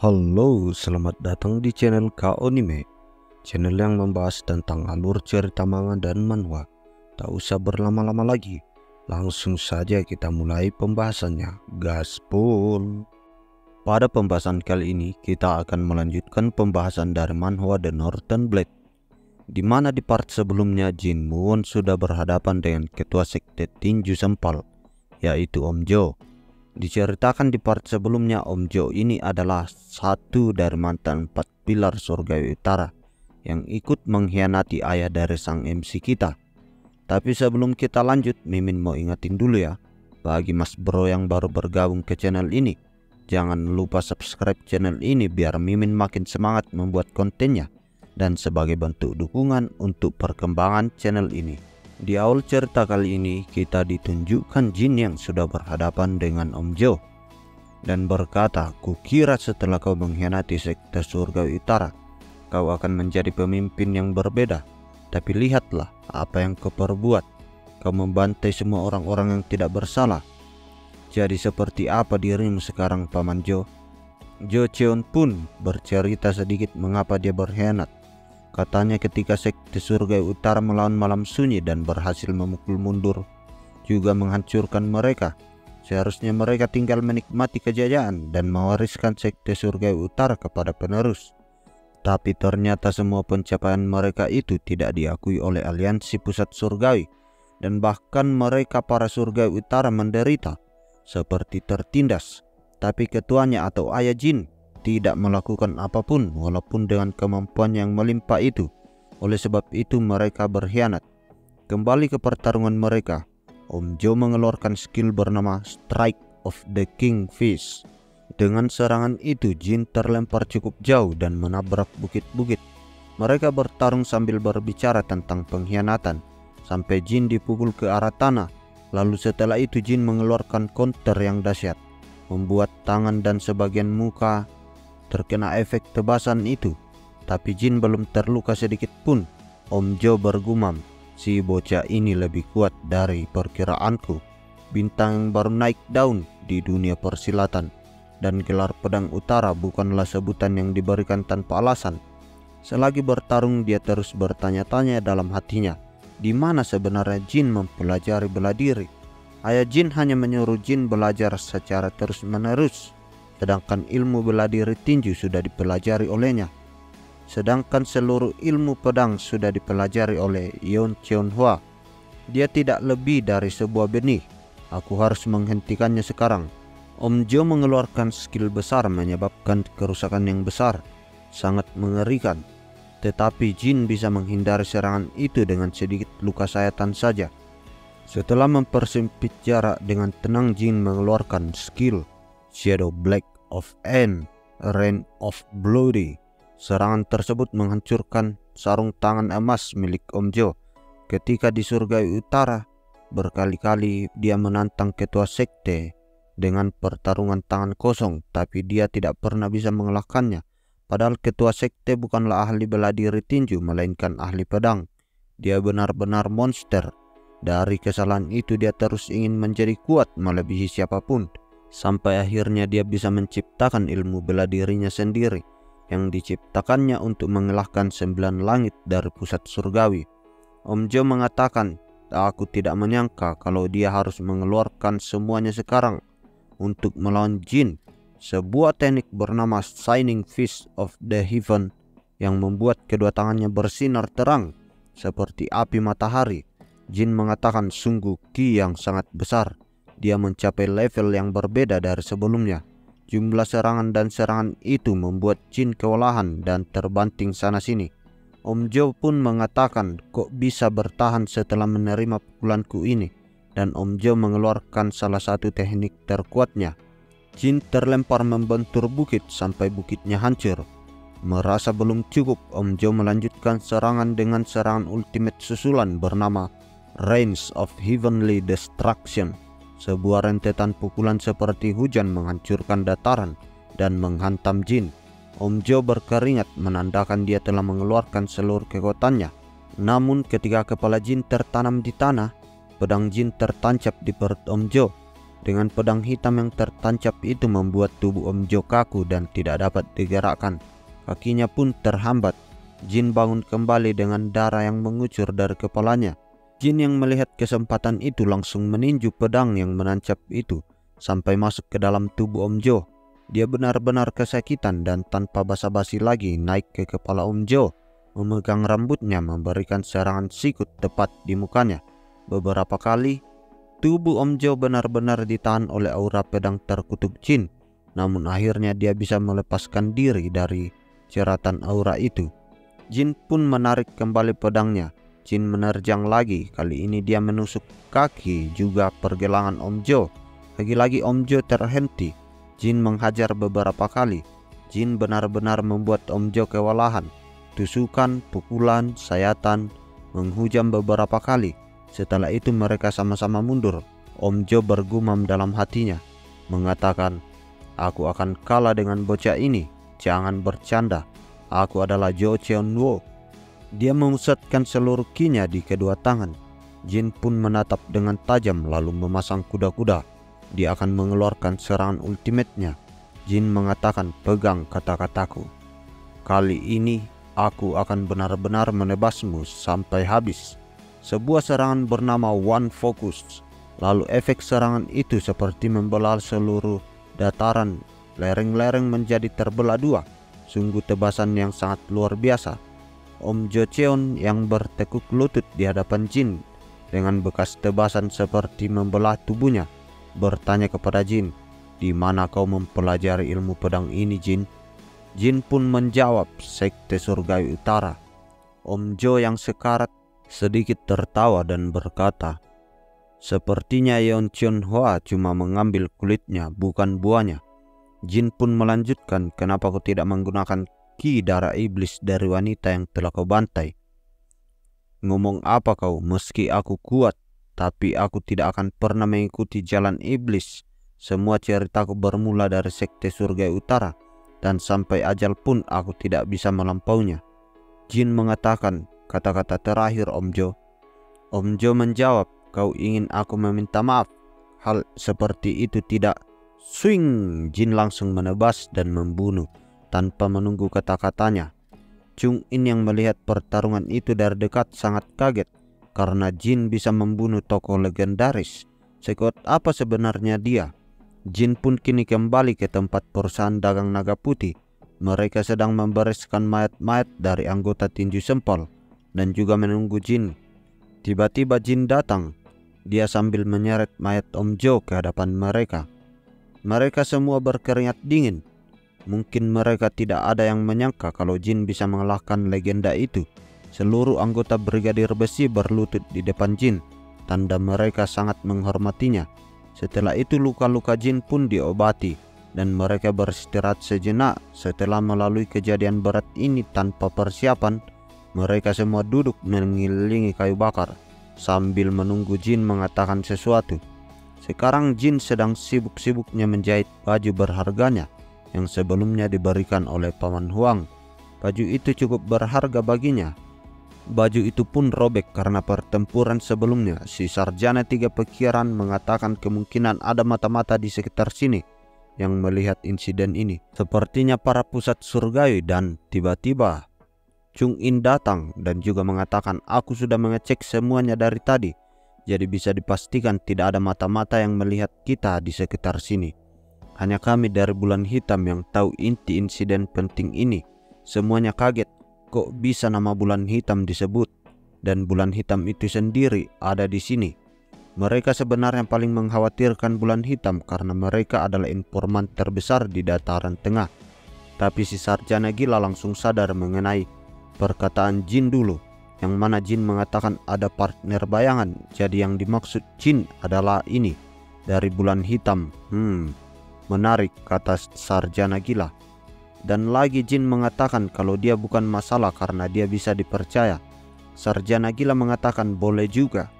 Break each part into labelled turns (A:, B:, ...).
A: Halo, selamat datang di channel Kaonime, channel yang membahas tentang alur cerita manga dan manhwa. Tak usah berlama-lama lagi, langsung saja kita mulai pembahasannya. Gaspol. Pada pembahasan kali ini, kita akan melanjutkan pembahasan dari manhwa The Northern Blade, di mana di part sebelumnya Jin Moon sudah berhadapan dengan ketua sekte tinju sempal, yaitu Om Jo. Diceritakan di part sebelumnya, Om Jo ini adalah satu dari mantan 4 pilar surgawi utara yang ikut mengkhianati ayah dari sang MC kita. Tapi sebelum kita lanjut, Mimin mau ingatin dulu ya, bagi mas bro yang baru bergabung ke channel ini, jangan lupa subscribe channel ini biar Mimin makin semangat membuat kontennya dan sebagai bentuk dukungan untuk perkembangan channel ini. Di awal cerita kali ini kita ditunjukkan Jin yang sudah berhadapan dengan Om Jo dan berkata, "Kukira setelah kau mengkhianati sekte surgawi utara, kau akan menjadi pemimpin yang berbeda. Tapi lihatlah apa yang kau perbuat. Kau membantai semua orang-orang yang tidak bersalah. Jadi seperti apa dirimu sekarang, Paman Jo?" Jo Cheon pun bercerita sedikit mengapa dia berkhianat. Katanya ketika sekte surga utara melawan malam sunyi dan berhasil memukul mundur, juga menghancurkan mereka. Seharusnya mereka tinggal menikmati kejayaan dan mewariskan sekte surga utara kepada penerus. Tapi ternyata semua pencapaian mereka itu tidak diakui oleh aliansi pusat surgawi, dan bahkan mereka para surga utara menderita seperti tertindas. Tapi ketuanya atau ayah Jin tidak melakukan apapun walaupun dengan kemampuan yang melimpah itu. Oleh sebab itu mereka berkhianat. Kembali ke pertarungan mereka, Om Jo mengeluarkan skill bernama Strike of the Kingfish. Dengan serangan itu Jin terlempar cukup jauh dan menabrak bukit-bukit. Mereka bertarung sambil berbicara tentang pengkhianatan sampai Jin dipukul ke arah tanah. Lalu setelah itu Jin mengeluarkan counter yang dahsyat, membuat tangan dan sebagian muka terkena efek tebasan itu. Tapi Jin belum terluka sedikit pun. Om Jo bergumam, "Si bocah ini lebih kuat dari perkiraanku. Bintang yang baru naik daun di dunia persilatan, dan gelar pedang utara bukanlah sebutan yang diberikan tanpa alasan." Selagi bertarung dia terus bertanya-tanya dalam hatinya, di mana sebenarnya Jin mempelajari bela diri. Ayah Jin hanya menyuruh Jin belajar secara terus-menerus, sedangkan ilmu bela diri tinju sudah dipelajari olehnya. Sedangkan seluruh ilmu pedang sudah dipelajari oleh Yeon Cheon Hwa. Dia tidak lebih dari sebuah benih. Aku harus menghentikannya sekarang. Om Jo mengeluarkan skill besar menyebabkan kerusakan yang besar, sangat mengerikan. Tetapi Jin bisa menghindari serangan itu dengan sedikit luka sayatan saja. Setelah mempersempit jarak dengan tenang, Jin mengeluarkan skill Shadow Black of End, Rain of Bloody. Serangan tersebut menghancurkan sarung tangan emas milik Om Jo. Ketika di surga utara, berkali-kali dia menantang ketua sekte dengan pertarungan tangan kosong, tapi dia tidak pernah bisa mengalahkannya. Padahal ketua sekte bukanlah ahli bela diri tinju, melainkan ahli pedang. Dia benar-benar monster. Dari kesalahan itu dia terus ingin menjadi kuat melebihi siapapun, sampai akhirnya dia bisa menciptakan ilmu bela dirinya sendiri yang diciptakannya untuk mengalahkan 9 langit dari pusat surgawi. Om Jo mengatakan, "Aku tidak menyangka kalau dia harus mengeluarkan semuanya sekarang untuk melawan Jin." Sebuah teknik bernama Shining Fist of the Heaven yang membuat kedua tangannya bersinar terang seperti api matahari. Jin mengatakan, "Sungguh ki yang sangat besar." Dia mencapai level yang berbeda dari sebelumnya. Jumlah serangan dan serangan itu membuat Jin kewalahan dan terbanting sana-sini. Om Jo pun mengatakan, "Kok bisa bertahan setelah menerima pukulanku ini?" Dan Om Jo mengeluarkan salah satu teknik terkuatnya. Jin terlempar membentur bukit sampai bukitnya hancur. Merasa belum cukup, Om Jo melanjutkan serangan dengan serangan ultimate susulan bernama Rains of Heavenly Destruction. Sebuah rentetan pukulan seperti hujan menghancurkan dataran dan menghantam Jin. Om Jo berkeringat menandakan dia telah mengeluarkan seluruh kekuatannya. Namun ketika kepala Jin tertanam di tanah, pedang Jin tertancap di perut Om Jo. Dengan pedang hitam yang tertancap itu membuat tubuh Om Jo kaku dan tidak dapat digerakkan. Kakinya pun terhambat. Jin bangun kembali dengan darah yang mengucur dari kepalanya. Jin yang melihat kesempatan itu langsung meninju pedang yang menancap itu sampai masuk ke dalam tubuh Om Jo. Dia benar-benar kesakitan dan tanpa basa-basi lagi naik ke kepala Om Jo, memegang rambutnya, memberikan serangan sikut tepat di mukanya. Beberapa kali tubuh Om Jo benar-benar ditahan oleh aura pedang terkutuk Jin, namun akhirnya dia bisa melepaskan diri dari jeratan aura itu. Jin pun menarik kembali pedangnya. Jin menerjang lagi, kali ini dia menusuk kaki juga pergelangan Om Jo. Lagi-lagi Om Jo terhenti. Jin menghajar beberapa kali. Jin benar-benar membuat Om Jo kewalahan. Tusukan, pukulan, sayatan menghujam beberapa kali. Setelah itu mereka sama-sama mundur. Om Jo bergumam dalam hatinya, mengatakan, "Aku akan kalah dengan bocah ini. Jangan bercanda. Aku adalah Jo Cheon Wo." Dia memusatkan seluruh kinya di kedua tangan. Jin pun menatap dengan tajam lalu memasang kuda-kuda. Dia akan mengeluarkan serangan ultimate-nya. Jin mengatakan, "Pegang kata-kataku. Kali ini aku akan benar-benar menebasmu sampai habis." Sebuah serangan bernama One Focus. Lalu efek serangan itu seperti membelah seluruh dataran. Lereng-lereng menjadi terbelah dua. Sungguh tebasan yang sangat luar biasa. Om Jo Cheon yang bertekuk lutut di hadapan Jin dengan bekas tebasan seperti membelah tubuhnya, bertanya kepada Jin, "Di mana kau mempelajari ilmu pedang ini, Jin?" Jin pun menjawab, "Sekte Surgawi Utara." Om Jo yang sekarat sedikit tertawa dan berkata, "Sepertinya Yeon Cheon Hwa cuma mengambil kulitnya, bukan buahnya." Jin pun melanjutkan, "Kenapa kau tidak menggunakan ki darah iblis dari wanita yang telah kau bantai? Ngomong apa kau? Meski aku kuat, tapi aku tidak akan pernah mengikuti jalan iblis. Semua ceritaku bermula dari Sekte Surga Utara, dan sampai ajal pun aku tidak bisa melampauinya." Jin mengatakan, "Kata-kata terakhir, Om Jo." Om Jo menjawab, "Kau ingin aku meminta maaf? Hal seperti itu tidak." Swing! Jin langsung menebas dan membunuh tanpa menunggu kata-katanya. Chung In yang melihat pertarungan itu dari dekat sangat kaget karena Jin bisa membunuh tokoh legendaris. Sekuat apa sebenarnya dia? Jin pun kini kembali ke tempat perusahaan dagang naga putih. Mereka sedang membereskan mayat-mayat dari anggota tinju sempol dan juga menunggu Jin. Tiba-tiba Jin datang. Dia sambil menyeret mayat Om Jo ke hadapan mereka. Mereka semua berkeringat dingin. Mungkin mereka tidak ada yang menyangka kalau Jin bisa mengalahkan legenda itu. Seluruh anggota Brigadir Besi berlutut di depan Jin, tanda mereka sangat menghormatinya. Setelah itu luka-luka Jin pun diobati dan mereka beristirahat sejenak. Setelah melalui kejadian berat ini tanpa persiapan, mereka semua duduk mengelilingi kayu bakar sambil menunggu Jin mengatakan sesuatu. Sekarang Jin sedang sibuk-sibuknya menjahit baju berharganya yang sebelumnya diberikan oleh Paman Huang. Baju itu cukup berharga baginya. Baju itu pun robek karena pertempuran sebelumnya. Si Sarjana 3 Pikiran mengatakan kemungkinan ada mata-mata di sekitar sini yang melihat insiden ini. Sepertinya para pusat surgawi, dan tiba-tiba Chung In datang dan juga mengatakan, "Aku sudah mengecek semuanya dari tadi. Jadi bisa dipastikan tidak ada mata-mata yang melihat kita di sekitar sini. Hanya kami dari Bulan Hitam yang tahu inti insiden penting ini." Semuanya kaget. Kok bisa nama Bulan Hitam disebut? Dan Bulan Hitam itu sendiri ada di sini. Mereka sebenarnya paling mengkhawatirkan Bulan Hitam karena mereka adalah informan terbesar di dataran tengah. Tapi si Sarjana gila langsung sadar mengenai perkataan Jin dulu, yang mana Jin mengatakan ada partner bayangan. Jadi yang dimaksud Jin adalah ini, dari Bulan Hitam. Menarik, kata Sarjana gila. Dan lagi Jin mengatakan kalau dia bukan masalah karena dia bisa dipercaya. Sarjana gila mengatakan boleh juga.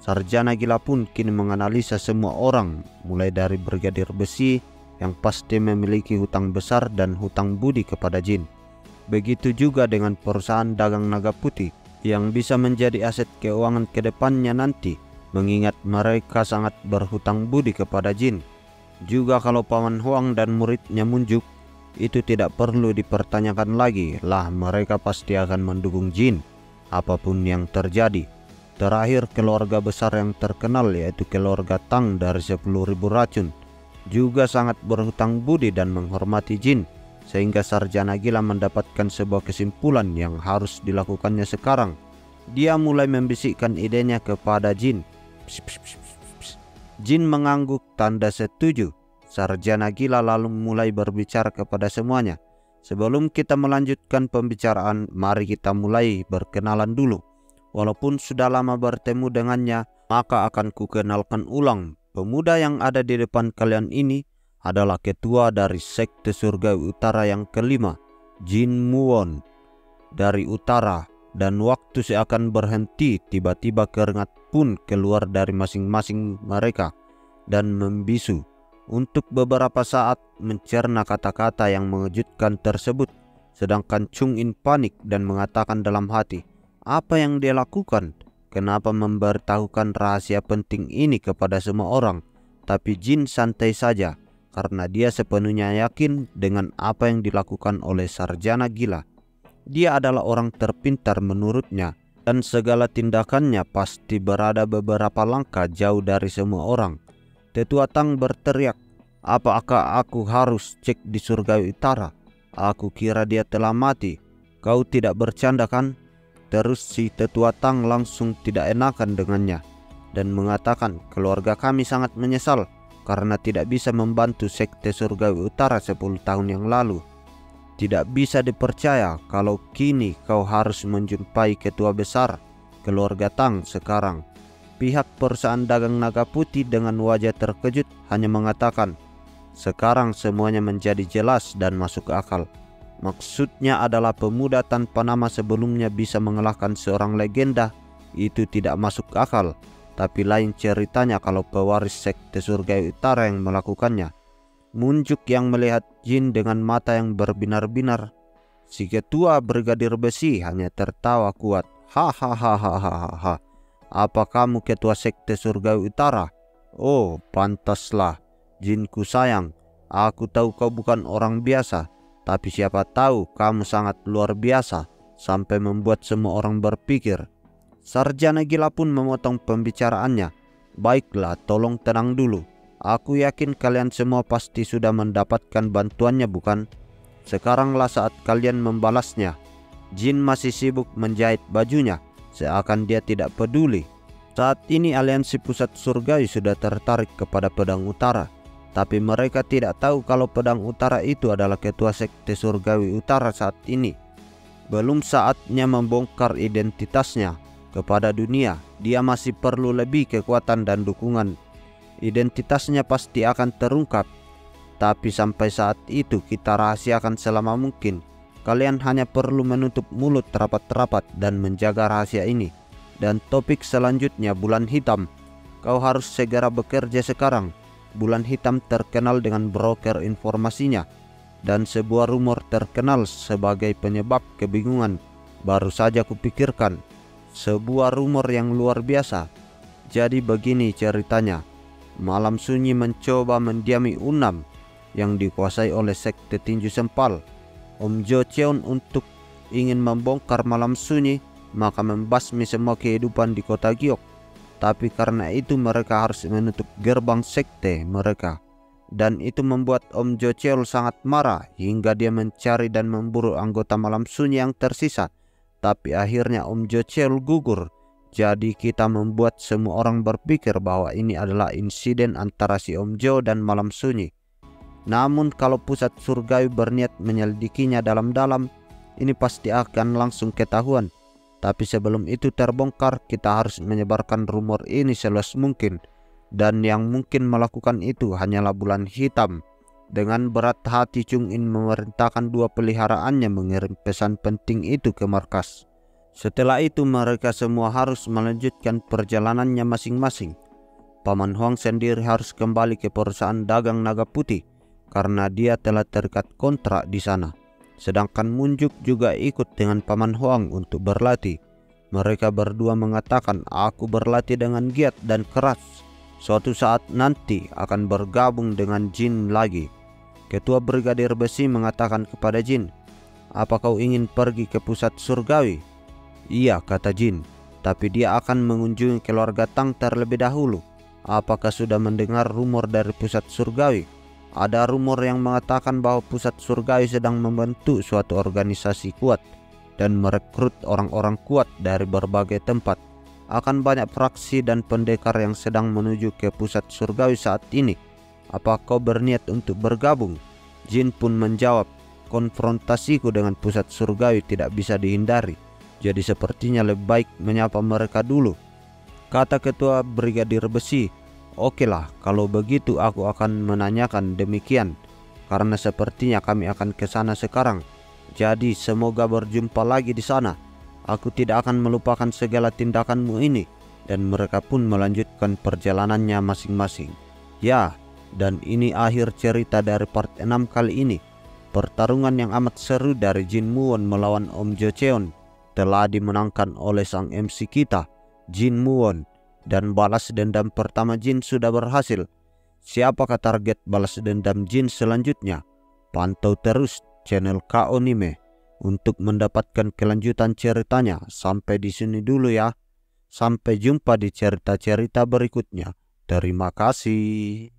A: Sarjana gila pun kini menganalisa semua orang, mulai dari Brigadir Besi yang pasti memiliki hutang besar dan hutang budi kepada Jin. Begitu juga dengan perusahaan dagang naga putih yang bisa menjadi aset keuangan ke depannya nanti. mengingat mereka sangat berhutang budi kepada jin. Juga kalau Paman Huang dan muridnya Munjuk, itu tidak perlu dipertanyakan lagi lah, mereka pasti akan mendukung jin apapun yang terjadi. Terakhir, keluarga besar yang terkenal yaitu keluarga Tang dari 10.000 racun juga sangat berhutang budi dan menghormati jin, sehingga Sarjana Gila mendapatkan sebuah kesimpulan yang harus dilakukannya sekarang. Dia mulai membisikkan idenya kepada jin. Pss, pss, pss, pss, pss. Jin mengangguk tanda setuju. Sarjana Gila lalu mulai berbicara kepada semuanya. Sebelum kita melanjutkan pembicaraan, mari kita mulai berkenalan dulu. Walaupun sudah lama bertemu dengannya, maka akan kukenalkan ulang. Pemuda yang ada di depan kalian ini adalah ketua dari sekte Surgawi Utara yang kelima, Jin Muon dari utara. Dan waktu seakan berhenti, tiba-tiba keringat pun keluar dari masing-masing mereka dan membisu. Untuk beberapa saat mencerna kata-kata yang mengejutkan tersebut, sedangkan Chung In panik dan mengatakan dalam hati, apa yang dia lakukan? Kenapa memberitahukan rahasia penting ini kepada semua orang? Tapi Jin santai saja, karena dia sepenuhnya yakin dengan apa yang dilakukan oleh Sarjana Gila. Dia adalah orang terpintar menurutnya, dan segala tindakannya pasti berada beberapa langkah jauh dari semua orang. Tetua Tang berteriak, apakah aku harus cek di Surgawi Utara? Aku kira dia telah mati. Kau tidak bercanda kan? Terus si Tetua Tang langsung tidak enakan dengannya dan mengatakan, keluarga kami sangat menyesal karena tidak bisa membantu sekte Surgawi Utara 10 tahun yang lalu. Tidak bisa dipercaya kalau kini kau harus menjumpai ketua besar keluarga Tang sekarang. Pihak perusahaan dagang naga putih dengan wajah terkejut hanya mengatakan, sekarang semuanya menjadi jelas dan masuk akal. Maksudnya adalah pemuda tanpa nama sebelumnya bisa mengalahkan seorang legenda. Itu tidak masuk akal. Tapi lain ceritanya kalau pewaris sekte Surgawi Utara yang melakukannya. Munjuk yang melihat jin dengan mata yang berbinar-binar. Si ketua Brigadir Besi hanya tertawa kuat. Hahaha. Apa kamu ketua sekte Surgawi Utara? Oh, pantaslah. Jinku sayang, aku tahu kau bukan orang biasa. Tapi siapa tahu kamu sangat luar biasa sampai membuat semua orang berpikir. Sarjana Gila pun memotong pembicaraannya. Baiklah, tolong tenang dulu. Aku yakin kalian semua pasti sudah mendapatkan bantuannya, bukan? Sekaranglah saat kalian membalasnya. Jin masih sibuk menjahit bajunya, seakan dia tidak peduli. Saat ini aliansi pusat surgawi sudah tertarik kepada pedang utara. Tapi mereka tidak tahu kalau pedang utara itu adalah ketua sekte Surgawi Utara saat ini. Belum saatnya membongkar identitasnya kepada dunia. Dia masih perlu lebih kekuatan dan dukungan. Identitasnya pasti akan terungkap. Tapi sampai saat itu kita rahasiakan selama mungkin. Kalian hanya perlu menutup mulut rapat-rapat dan menjaga rahasia ini. Dan topik selanjutnya, bulan hitam. Kau harus segera bekerja sekarang. Bulan hitam terkenal dengan broker informasinya. Dan sebuah rumor terkenal sebagai penyebab kebingungan. Baru saja kupikirkan. Sebuah rumor yang luar biasa. Jadi begini ceritanya. Malam Sunyi mencoba mendiami Unam yang dikuasai oleh sekte Tinju Sempal. Om Jo Cheon untuk ingin membongkar Malam Sunyi, maka membasmi semua kehidupan di kota Giok. Tapi karena itu mereka harus menutup gerbang sekte mereka. Dan itu membuat Om Jo Cheol sangat marah hingga dia mencari dan memburu anggota Malam Sunyi yang tersisa. Tapi akhirnya Om Jo Cheol gugur. Jadi kita membuat semua orang berpikir bahwa ini adalah insiden antara si Om Jo dan Malam Sunyi. Namun kalau pusat surgawi berniat menyelidikinya dalam-dalam, ini pasti akan langsung ketahuan. Tapi sebelum itu terbongkar, kita harus menyebarkan rumor ini seluas mungkin. Dan yang mungkin melakukan itu hanyalah bulan hitam. Dengan berat hati Chung In memerintahkan dua peliharaannya mengirim pesan penting itu ke markas. Setelah itu mereka semua harus melanjutkan perjalanannya masing-masing. Paman Huang sendiri harus kembali ke perusahaan dagang naga putih karena dia telah terikat kontrak di sana. Sedangkan Munjuk juga ikut dengan Paman Huang untuk berlatih. Mereka berdua mengatakan, aku berlatih dengan giat dan keras. Suatu saat nanti akan bergabung dengan jin lagi. Ketua Brigadir Besi mengatakan kepada jin, apa kau ingin pergi ke pusat surgawi? Iya, kata jin, tapi dia akan mengunjungi keluarga Tang terlebih dahulu. Apakah sudah mendengar rumor dari pusat surgawi? Ada rumor yang mengatakan bahwa pusat surgawi sedang membentuk suatu organisasi kuat dan merekrut orang-orang kuat dari berbagai tempat. Akan banyak fraksi dan pendekar yang sedang menuju ke pusat surgawi saat ini. Apa kau berniat untuk bergabung? Jin pun menjawab, konfrontasiku dengan pusat surgawi tidak bisa dihindari. Jadi sepertinya lebih baik menyapa mereka dulu. Kata Ketua Brigadir Besi, okelah, kalau begitu aku akan menanyakan demikian. Karena sepertinya kami akan ke sana sekarang. Jadi semoga berjumpa lagi di sana. Aku tidak akan melupakan segala tindakanmu ini. Dan mereka pun melanjutkan perjalanannya masing-masing. Ya, dan ini akhir cerita dari part 6 kali ini. Pertarungan yang amat seru dari Jin Muon melawan Om Jocheon telah dimenangkan oleh sang MC kita, Jin Muon. Dan balas dendam pertama Jin sudah berhasil. Siapakah target balas dendam Jin selanjutnya? Pantau terus channel Kaonime untuk mendapatkan kelanjutan ceritanya. Sampai di sini dulu ya. Sampai jumpa di cerita-cerita berikutnya. Terima kasih.